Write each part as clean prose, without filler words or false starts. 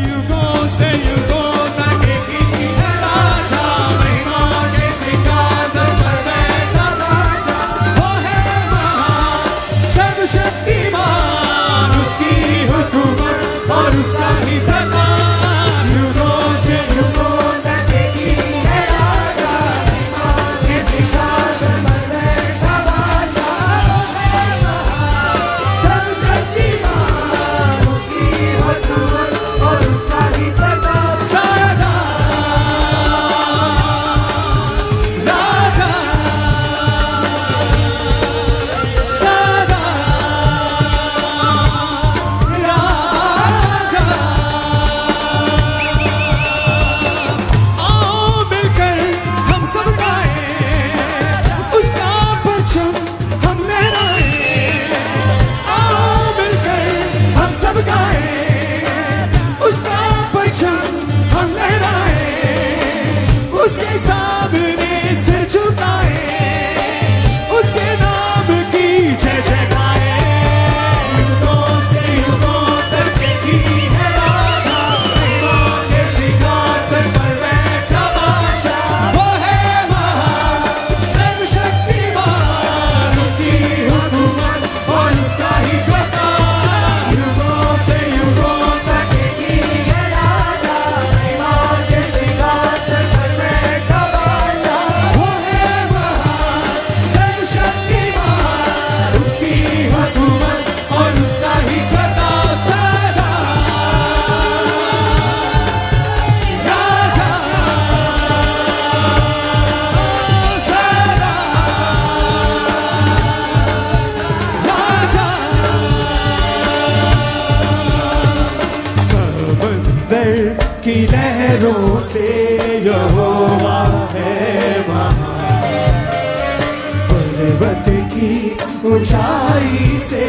युगों से युगों तक एक ही है राजा, महिमा के सिंहासन पर बैठा राजा। वो है महान सर्वशक्तिमान, उसकी हुकूमत और उसका ही प्रताप। युगों से युगों तक एक ही है राजा, महिमा के सिंहासन पर बैठा राजा। वो है महान सर्वशक्तिमान, उसकी हुकूमत और उसका ही प्रताप। सदा राजा, सदा राजा। आओ मिलकर हम सब गाएं, उसका परचम हम लहराएं। आओ मिलकर हम सब गाएं, उसका परचम हम लहराएं। उसके सामने सिर झुकाएं, उसके नाम की जय जय गाएं। युगों से युगों तक एक ही है राजा, महिमा के सिंहासन पर बैठा बादशाह। वो है महान सर्वशक्तिमान, उसकी हुकूमत और उसका ही प्रताप। युगों से युगों तक एक ही है राजा, महिमा के सिंहासन पर बैठा बादशाह। वो है महान सर्वशक्तिमान, उसकी हुकूमत और उसका ही प्रताप। सदा राजा, सदा राजा। समंदर की लहरों से यहोवा है महान, पर्वत की ऊंचाई से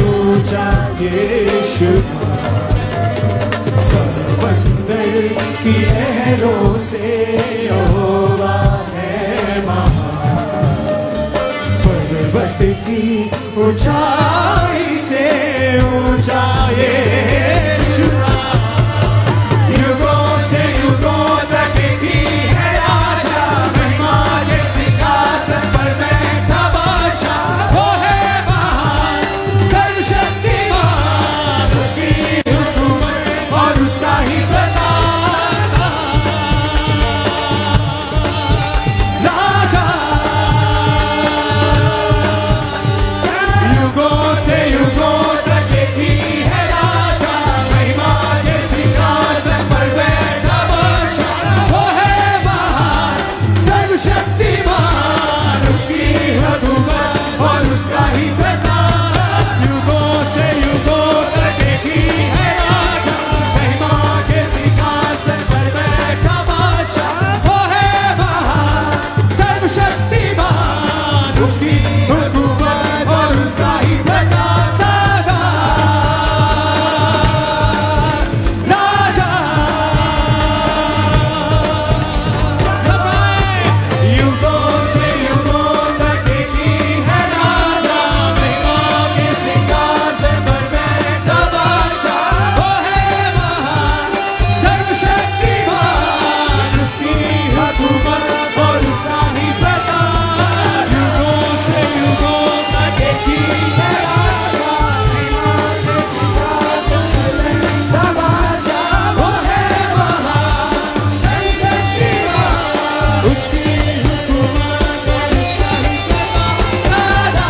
ऊंचा यीशु। समंदर की लहरों से यहोवा है महान, पर्वत की ऊंचाई से ऊंचा यीशु। युगों से युगों तक एक ही है राजा, महिमा के सिंहासन पर बैठा बादशाह। वो है महान सर्वशक्तिमान, उसकी हुकूमत और उसका ही प्रताप। राजा, युगों से युगों तक एक ही है राजा, महिमा के सिंहासन पर बैठा बादशाह। वो है महान सर्वशक्तिमान, उसकी हुकूमत और उसका ही प्रताप। युगों से युगों तक एक ही है राजा, महिमा के सिंहासन पर बैठा बादशाह। वो है महान सर्वशक्तिमान, उसकी हुकूमत और उसका ही प्रताप। सदा राजा, युगों से युगों तक एक ही है राजा, महिमा के सिंहासन पर बैठा बादशाह। वो है महान सर्वशक्तिमान, उसकी हुकूमत और उसका ही प्रताप। युगों से युगों तक एक ही है राजा, महिमा के सिंहासन पर बैठा बादशाह। वो है महान सर्वशक्तिमान, उसकी हुकूमत और उसका ही प्रताप। सदा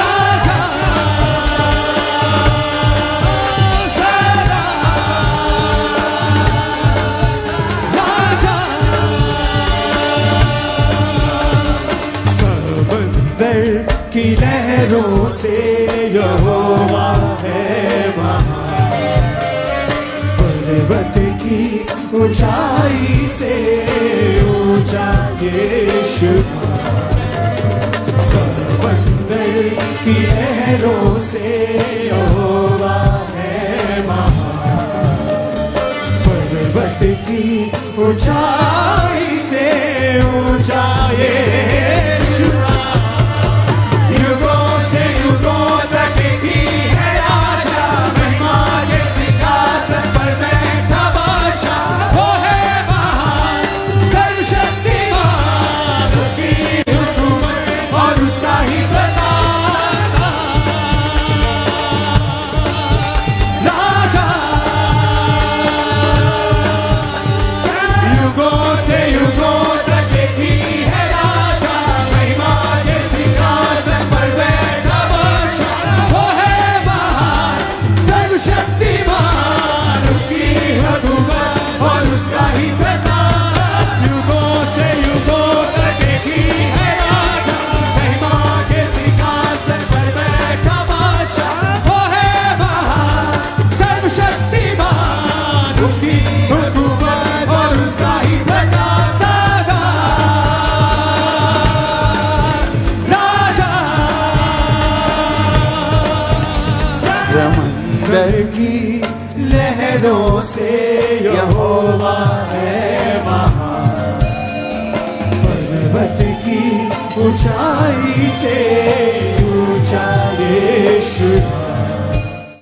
राजा, सदा राजा। समंदर की लहरों से यहोवा है महान, पर्वत की ऊंचाई से ऊंचा यीशु। समंदर की लहरों से यहोवा है महान, पर्वत की ऊंचाई से ऊंचा यीशु। युगों से युगों तक एक ही है राजा, समंदर की लहरों से यहोवा है महान। पर्वत की ऊंचाई से